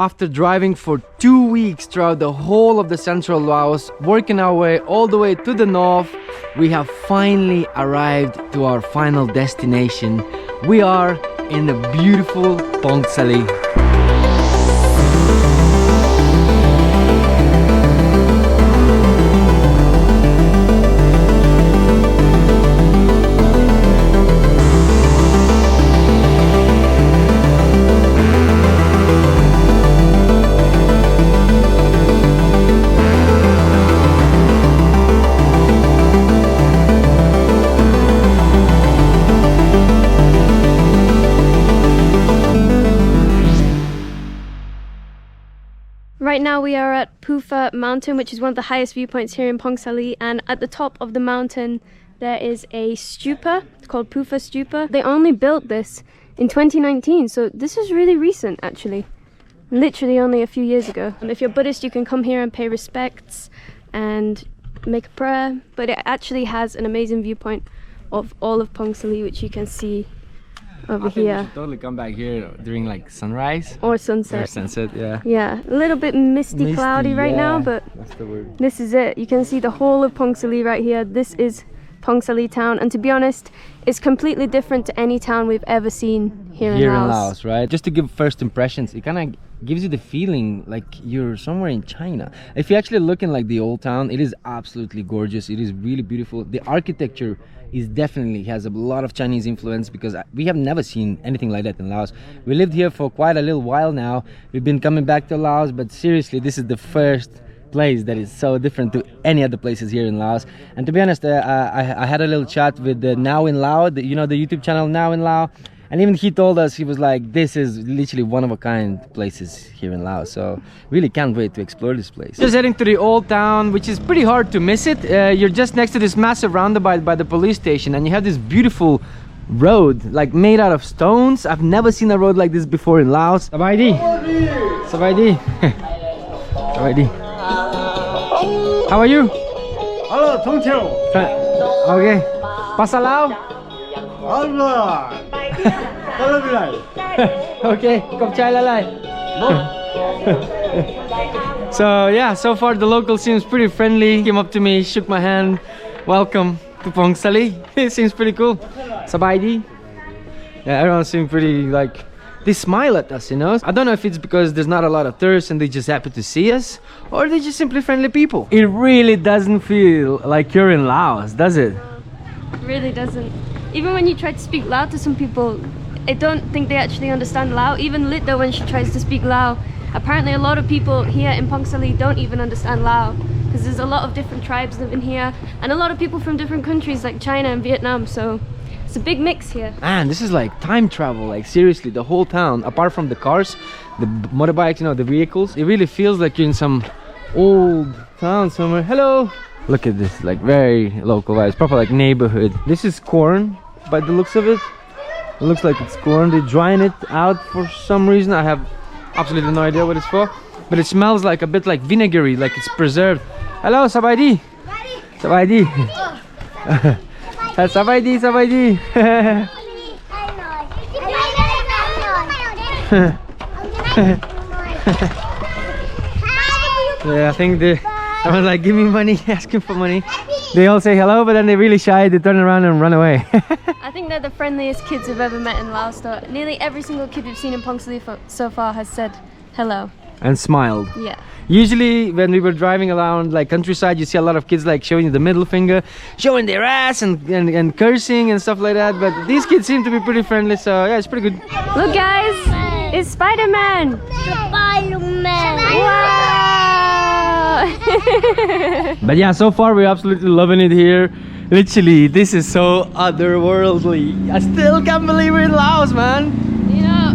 After driving for 2 weeks throughout the whole of the central Laos, working our way all the way to the north, we have finally arrived to our final destination. We are in the beautiful Phongsaly. Right now we are at Phoufa Mountain, which is one of the highest viewpoints here in Phongsaly, and at the top of the mountain there is a stupa called Phoufa Stupa. They only built this in 2019, so this is really recent actually. Literally only a few years ago. And if you're Buddhist, you can come here and pay respects and make a prayer, but it actually has an amazing viewpoint of all of Phongsaly, which you can see over here. We should totally come back here during like sunrise or sunset. Or sunset, yeah. Yeah, a little bit misty cloudy right now, but that's the word. This is it. You can see the whole of Phongsaly right here. This is Phongsaly town, and to be honest, it's completely different to any town we've ever seen here in Laos. Right? Just to give first impressions, it kind of gives you the feeling like you're somewhere in China. If you actually look in like the old town, it is absolutely gorgeous. It is really beautiful. The architecture is definitely has a lot of Chinese influence, because we have never seen anything like that in Laos. We lived here for quite a little while now. We've been coming back to Laos, but seriously, this is the first place that is so different to any other places here in Laos. And to be honest, I had a little chat with Now in Lao, the YouTube channel Now in Lao, and even he told us, he was like, this is literally one of a kind places here in Laos. So really can't wait to explore this place. Just heading to the old town, which is pretty hard to miss it. You're just next to this massive roundabout by the police station, and you have this beautiful road like made out of stones. I've never seen a road like this before in Laos. Sabaidi. Sabaidi. Sabaidi. How are you? Hello, Tongqiu. Okay. Pasalao? Okay, kom chai lalai. So yeah, so far the local seems pretty friendly. Came up to me, shook my hand. Welcome to Phongsaly. It seems pretty cool. Sabaidi. Yeah, everyone seems pretty like, they smile at us, you know. I don't know if it's because there's not a lot of tourists and they just happy to see us, or they're just simply friendly people. It really doesn't feel like you're in Laos, does it? It really doesn't. Even when you try to speak Lao to some people, I don't think they actually understand Lao. Even Litda, when she tries to speak Lao, apparently a lot of people here in Phongsaly don't even understand Lao, because there's a lot of different tribes living here, and a lot of people from different countries like China and Vietnam, so it's a big mix here. Man, this is like time travel, like seriously, the whole town, apart from the cars, the motorbikes, you know, the vehicles, it really feels like you're in some old town somewhere. Hello! Look at this, like very local vibes, proper like neighborhood. This is corn by the looks of it. It looks like it's corn. They're drying it out for some reason. I have absolutely no idea what it's for, but it smells like a bit like vinegary, like it's preserved. Hello, Sabaidi. Sabaidi. Sabaidi, Sabaidi. Yeah, I think I was like, give me money, asking for money. They all say hello, but then they're really shy. They turn around and run away. I think they're the friendliest kids we've ever met in Laos. Though. Nearly every single kid we've seen in Phongsaly so far has said hello. And smiled. Yeah. Usually when we were driving around like countryside, you see a lot of kids like showing you the middle finger, showing their ass and cursing and stuff like that. But these kids seem to be pretty friendly, so yeah, it's pretty good. Look guys, it's Spider-Man! Spider-Man! Wow! But yeah, so far we're absolutely loving it here. Literally, this is so otherworldly. I still can't believe we're in Laos, man. You know,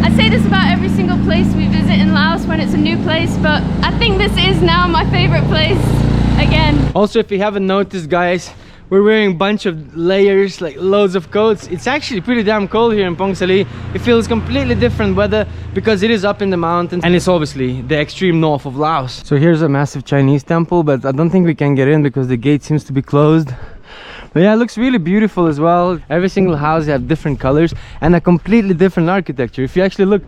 I say this about every single place we visit in Laos when it's a new place, but I think this is now my favorite place again. Also, if you haven't noticed, guys, we're wearing a bunch of layers, like loads of coats. It's actually pretty damn cold here in Phongsaly. It feels completely different weather because it is up in the mountains, and it's obviously the extreme north of Laos. So here's a massive Chinese temple, but I don't think we can get in because the gate seems to be closed. But yeah, it looks really beautiful as well. Every single house have different colors and a completely different architecture. If you actually look,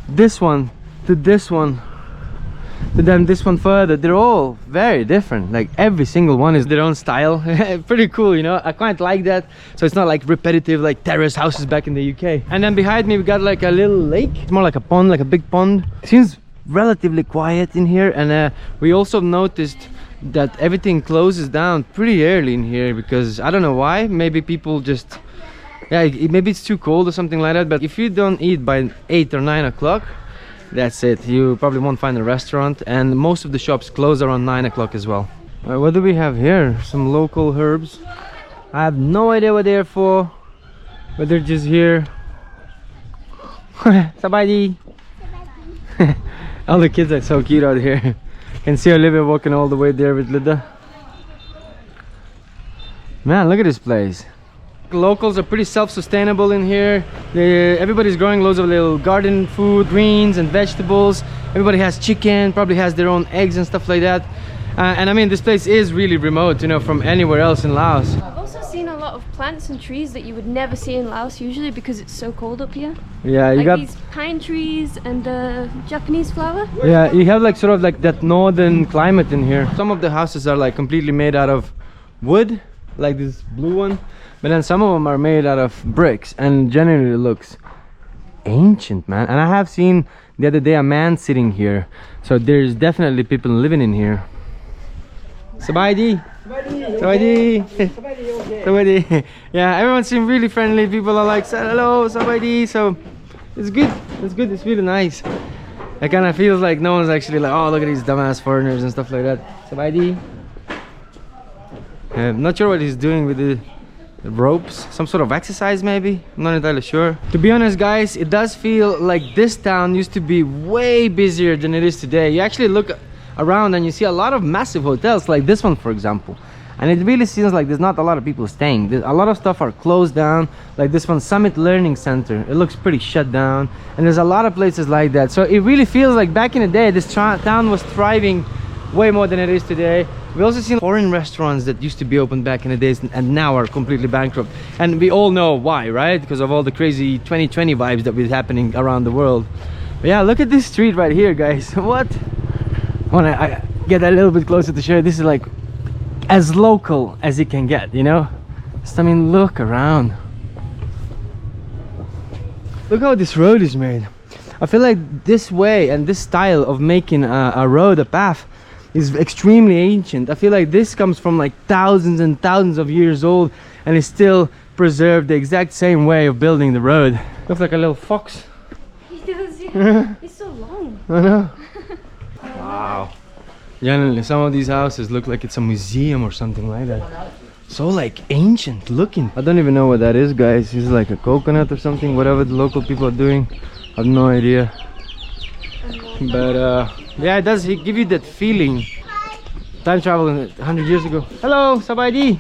this one to this one, to then this one further, they're all very different. Like every single one is their own style. Pretty cool, you know. I quite like that. So it's not like repetitive like terrace houses back in the UK. And then behind me we got like a little lake. It's more like a pond, like a big pond. Seems relatively quiet in here. And we also noticed that everything closes down pretty early in here, because I don't know why. Maybe people just, yeah, maybe it's too cold or something like that. But if you don't eat by 8 or 9 o'clock, that's it. You probably won't find a restaurant, and most of the shops close around 9 o'clock as well. What do we have here? Some local herbs. I have no idea what they're for, but they're just here. Sabadi. All the kids are so cute out here. Can see Olivia walking all the way there with Litda. Man, look at this place. Locals are pretty self-sustainable in here. Everybody's growing loads of little garden food, greens and vegetables. Everybody has chicken, probably has their own eggs and stuff like that. And I mean, this place is really remote, you know, from anywhere else in Laos. I've also seen a lot of plants and trees that you would never see in Laos usually, because it's so cold up here. Yeah, you like got these pine trees and Japanese flower. Yeah, you have like sort of like that northern climate in here. Some of the houses are like completely made out of wood, like this blue one. But then some of them are made out of bricks, and generally it looks ancient, man. And I have seen the other day a man sitting here, so there's definitely people living in here. Sabaidi. Sabaidi. Sabaidi. Yeah, everyone seems really friendly. People are like, hello, Sabaidi. So it's good. It's good. It's really nice. It kind of feels like no one's actually like, oh, look at these dumbass foreigners and stuff like that. Sabaidi. I'm not sure what he's doing with the ropes, some sort of exercise maybe. I'm not entirely sure. To be honest, guys, it does feel like this town used to be way busier than it is today. You actually look around and you see a lot of massive hotels, like this one for example, and it really seems like there's not a lot of people staying. A lot of stuff are closed down, like this one, Summit Learning Center. It looks pretty shut down, and there's a lot of places like that. So it really feels like back in the day this town was thriving way more than it is today. We also seen foreign restaurants that used to be open back in the days and now are completely bankrupt, and we all know why, right? Because of all the crazy 2020 vibes that was happening around the world. But yeah, look at this street right here, guys. What? When I get a little bit closer to share, this is like as local as it can get, you know? Just, I mean, look around. Look how this road is made. I feel like this way and this style of making a road, a path, is extremely ancient. I feel like this comes from like thousands and thousands of years old, and is still preserved the exact same way of building the road. Looks like a little fox. He does, yeah. He's so long. I know. Wow. Generally, some of these houses look like it's a museum or something like that. So like ancient looking. I don't even know what that is, guys. Is it like a coconut or something? Whatever the local people are doing, I have no idea. But yeah, it does give you that feeling. Time travel 100 years ago. Hello, Sabaidi.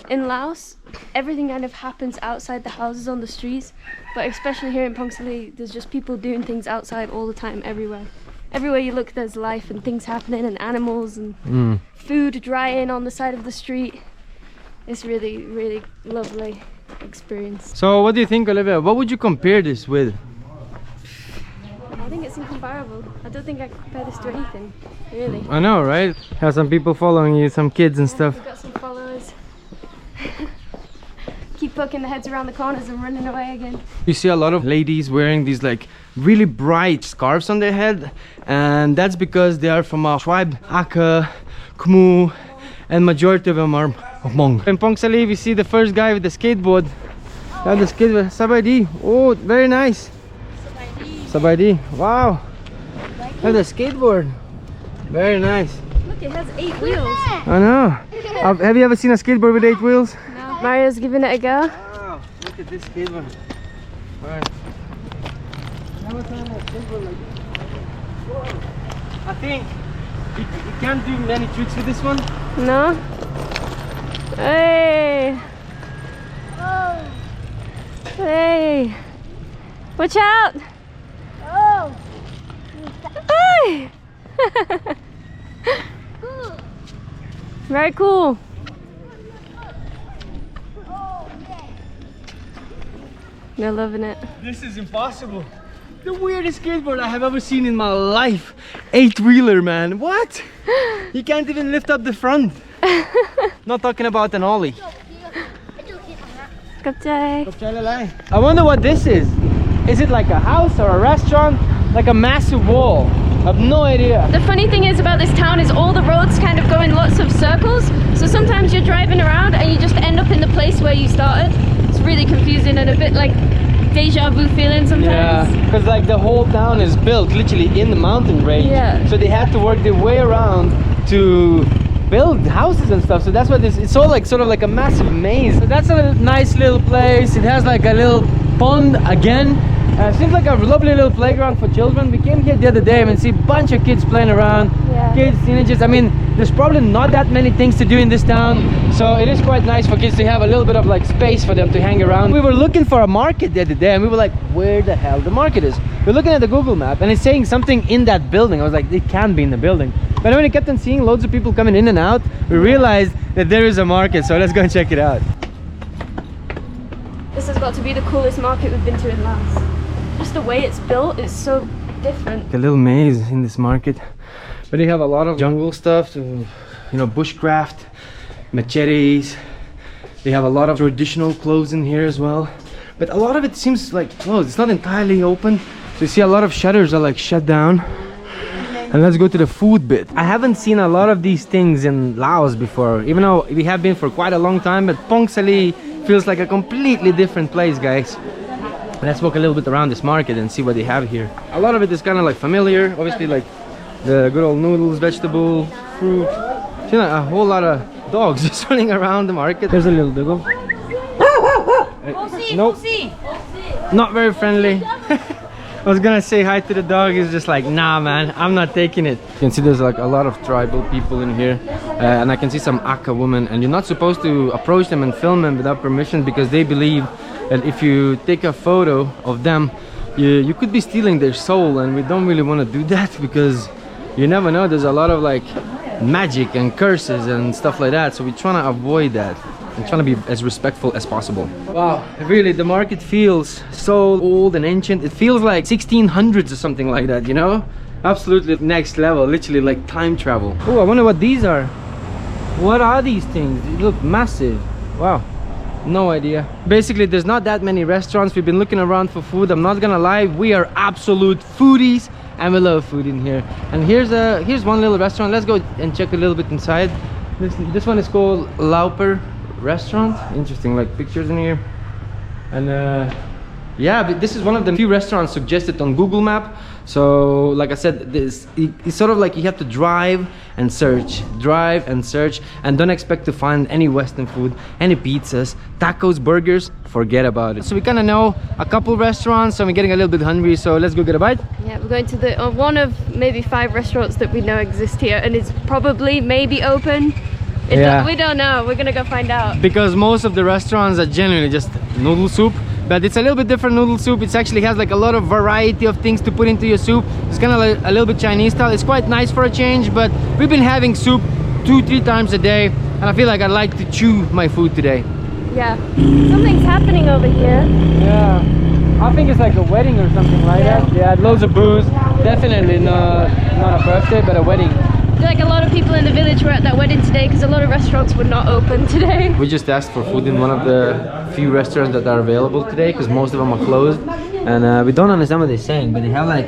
In Laos, everything kind of happens outside the houses on the streets, but especially here in Phongsaly, there's just people doing things outside all the time, everywhere. Everywhere you look, there's life and things happening, and animals and food drying on the side of the street. It's really, really lovely experience. So what do you think, Olivia? What would you compare this with? I think it's incomparable. I don't think I can compare this to anything, really. I know, right? Have some people following you, some kids and stuff. We've got some followers. Keep poking their heads around the corners and running away again. You see a lot of ladies wearing these like really bright scarves on their head, and that's because they are from a tribe, Aka, Khmu, and majority of them are Hmong. In Phongsaly, we see the first guy with the skateboard. The skateboard, Sabaidi. Oh, very nice. Sabaidi. Wow. Look at the skateboard. Very nice. Look, it has 8 wheels. I know. Have you ever seen a skateboard with 8 wheels? No. Mario's giving it a go. Wow, look at this skateboard. Alright. Never seen a skateboard like this. Whoa. I think you can't do many tricks with this one. No? Hey! Oh, Hey! Watch out! oh. Hey! Very cool. They're loving it. This is impossible. The weirdest skateboard I have ever seen in my life. 8-wheeler, man. What? You can't even lift up the front. Not talking about an ollie. I wonder what this is. Is it like a house or a restaurant? Like a massive wall. I have no idea. The funny thing is about this town is all the roads kind of go in lots of circles. So sometimes you're driving around and you just end up in the place where you started. It's really confusing and a bit like deja vu feeling sometimes. Yeah, because like the whole town is built literally in the mountain range. Yeah. So they had to work their way around to build houses and stuff. So that's what it's all like, sort of like a massive maze. So that's a nice little place. It has like a little pond again. Seems like a lovely little playground for children. We came here the other day and see a bunch of kids playing around. Yeah. Kids, teenagers. I mean, there's probably not that many things to do in this town, so it is quite nice for kids to have a little bit of like space for them to hang around. We were looking for a market the other day and we were like, where the hell the market is? We're looking at the Google map and it's saying something in that building. I was like, it can't be in the building. But when we kept on seeing loads of people coming in and out, we realized that there is a market, so let's go and check it out. This has got to be the coolest market we've been to in Laos. Just the way it's built is so different. A little maze in this market, but they have a lot of jungle stuff, to, you know, bushcraft, machetes. They have a lot of traditional clothes in here as well, but a lot of it seems like, well, it's not entirely open. So you see a lot of shutters are like shut down. And let's go to the food bit. I haven't seen a lot of these things in Laos before, even though we have been for quite a long time, but Phongsaly feels like a completely different place, guys. Let's walk a little bit around this market and see what they have here. A lot of it is kind of like familiar, obviously, like the good old noodles, vegetable, fruit. See, like a whole lot of dogs just running around the market. There's a little doggo. Nope. Not very friendly. I was gonna say hi to the dog. He's just like, nah, man, I'm not taking it. You can see there's like a lot of tribal people in here, and I can see some Aka women, and you're not supposed to approach them and film them without permission because they believe that if you take a photo of them, you could be stealing their soul, and we don't really want to do that because you never know. There's a lot of like magic and curses and stuff like that, so we're trying to avoid that. I'm trying to be as respectful as possible. Wow, really, the market feels so old and ancient. It feels like 1600s or something like that, you know? Absolutely next level, literally like time travel. Oh, I wonder what these are. What are these things? They look massive. Wow, no idea. Basically, there's not that many restaurants. We've been looking around for food. I'm not gonna lie, we are absolute foodies and we love food in here. And here's one little restaurant. Let's go and check a little bit inside. This one is called Laap restaurant. Interesting, like pictures in here. And yeah, but this is one of the few restaurants suggested on Google Map. So like I said, it's sort of like you have to drive and search, and don't expect to find any Western food, any pizzas, tacos, burgers, forget about it. So we kind of know a couple restaurants and we're getting a little bit hungry, so let's go get a bite. Yeah, we're going to the one of maybe 5 restaurants that we know exist here, and it's probably maybe open. We don't know. We're gonna go find out. Because most of the restaurants are genuinely just noodle soup, but it's a little bit different noodle soup. It actually has like a lot of variety of things to put into your soup. It's kind of like a little bit Chinese style. It's quite nice for a change, but we've been having soup 2-3 times a day, and I feel like I'd like to chew my food today. Yeah, something's happening over here. Yeah, I think it's like a wedding or something like that. Yeah, loads of booze. Definitely not a birthday, but a wedding. I feel like a lot of people in the village were at that wedding today because a lot of restaurants were not open today. We just asked for food in one of the few restaurants that are available today because most of them are closed, and we don't understand what they're saying, but they have like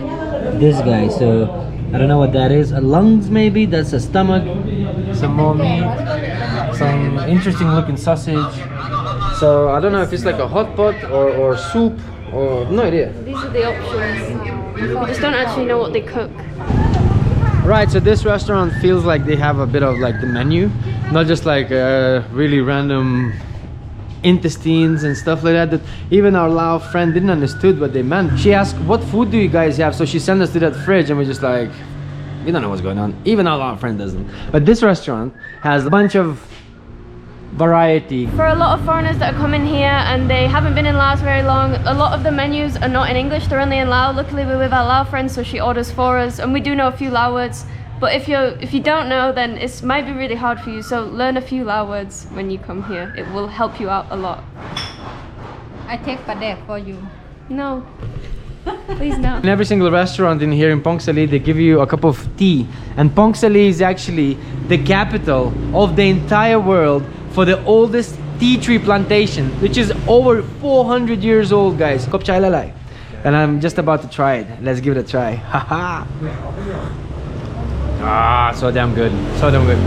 this guy, so I don't know what that is. A lungs maybe, that's a stomach, some more meat, some interesting looking sausage. So I don't know if it's like a hot pot or soup or no idea. These are the options. We just don't actually know what they cook. Right, so this restaurant feels like they have a bit of like the menu, not just like really random intestines and stuff like that even our Lao friend didn't understood what they meant. She asked, what food do you guys have? So she sent us to that fridge and we're just like, we don't know what's going on. Even our Lao friend doesn't. But this restaurant has a bunch of variety. For a lot of foreigners that are coming here and they haven't been in Laos very long, a lot of the menus are not in English, they're only in Lao. Luckily we're with our Lao friend, so she orders for us, and we do know a few Lao words, but if you don't know, then it might be really hard for you, so learn a few Lao words when you come here. It will help you out a lot. I take padek for you. No. Please no. In every single restaurant in here in Phongsaly, they give you a cup of tea. And Phongsaly is actually the capital of the entire world for the oldest tea tree plantation, which is over 400 years old, guys. Kop chai lalai. And I'm just about to try it. Let's give it a try. Haha. Ah, so damn good. So damn good.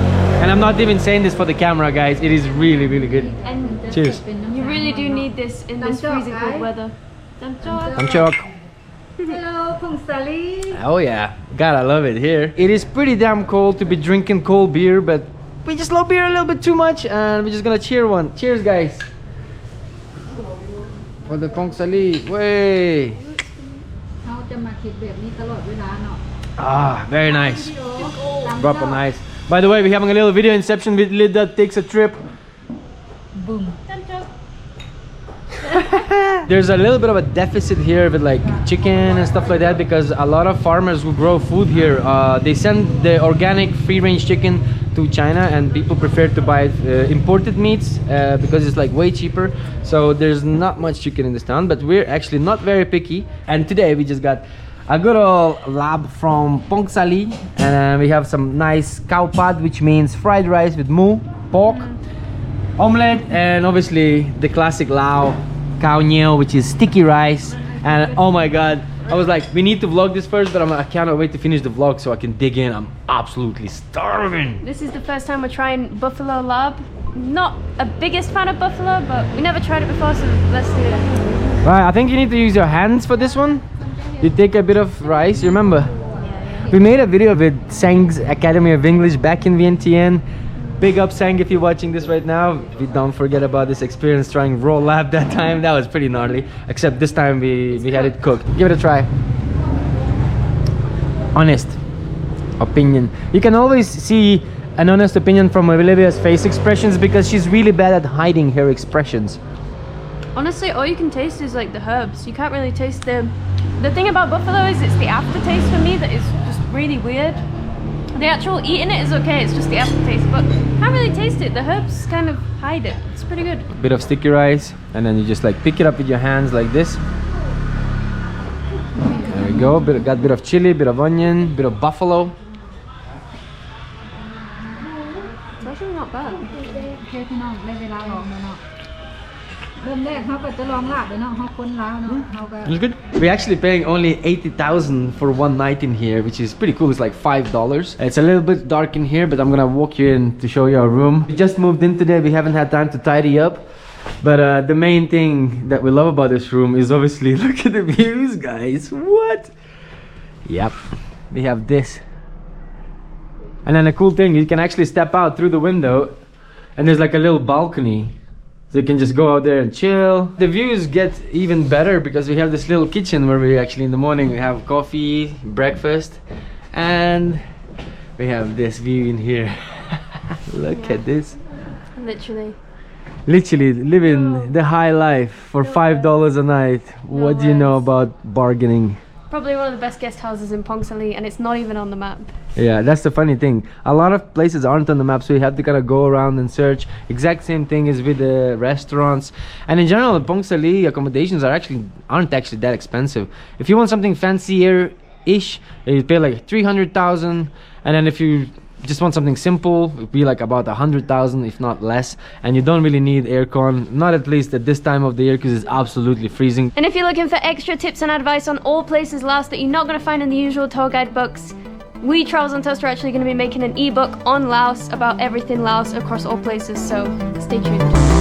And I'm not even saying this for the camera, guys. It is really, really good. And cheers. You really do need this in this freezing cold weather. I'm chok. Hello, Phoungsali. Oh yeah, God, I love it here. It is pretty damn cold to be drinking cold beer, but we just love beer a little bit too much, and we're just gonna cheer one. Cheers, guys. For the Phongsaly. Way. Ah, very nice. Proper nice. By the way, we're having a little video inception with Litda takes a trip. Boom. There's a little bit of a deficit here with like chicken and stuff like that, because a lot of farmers who grow food here, they send the organic free-range chicken to China, and people prefer to buy imported meats because it's like way cheaper. So there's not much chicken in this town, but we're actually not very picky. And today we just got a good old laap from Phongsaly, and we have some nice cow pad, which means fried rice with moo, pork, omelette, and obviously the classic Lao cow niêu, which is sticky rice. And oh my god, I was like, we need to vlog this first, but I cannot wait to finish the vlog so I can dig in. I'm absolutely starving. This is the first time we're trying buffalo lab. Not a biggest fan of buffalo, but we never tried it before, so let's do it. Right, I think you need to use your hands for this one. You take a bit of rice, you remember? We made a video with Sang's Academy of English back in Vientiane. Big up Sang if you're watching this right now. We don't forget about this experience trying raw lab that time. That was pretty gnarly. Except this time we had it cooked. Give it a try. Honest opinion. You can always see an honest opinion from Olivia's face expressions, because she's really bad at hiding her expressions. Honestly, all you can taste is like the herbs. You can't really taste the thing about buffalo is it's the aftertaste for me that is just really weird. The actual eating it is okay, it's just the aftertaste, but can't really taste it. The herbs kind of hide it. It's pretty good. Bit of sticky rice, and then you just like pick it up with your hands like this. There we go. Got a bit of chili, bit of onion, bit of buffalo. It's actually not bad. It's good. We're actually paying only 80,000 for one night in here, which is pretty cool. It's like $5. It's a little bit dark in here, but I'm gonna walk you in to show you our room. We just moved in today. We haven't had time to tidy up, but the main thing that we love about this room is obviously look at the views, guys. What? Yep, we have this. And then the cool thing, you can actually step out through the window, and there's like a little balcony. So you can just go out there and chill. The views get even better because we have this little kitchen where we actually in the morning we have coffee, breakfast, and we have this view in here. Look at this. Literally living the high life for $5 a night. What do you know about bargaining? Probably one of the best guest houses in Phongsaly, and it's not even on the map. Yeah, that's the funny thing. A lot of places aren't on the map, so you have to kind of go around and search. Exact same thing is with the restaurants. And in general, Phongsaly accommodations aren't actually that expensive. If you want something fancier-ish, you pay like 300,000, and then if you just want something simple, it'd be like about 100,000, if not less. And you don't really need aircon, not at least at this time of the year, because it's absolutely freezing. And if you're looking for extra tips and advice on all places Laos that you're not going to find in the usual tour guide books, we, Travels and Toast, are actually going to be making an ebook on Laos about everything Laos across all places, so stay tuned.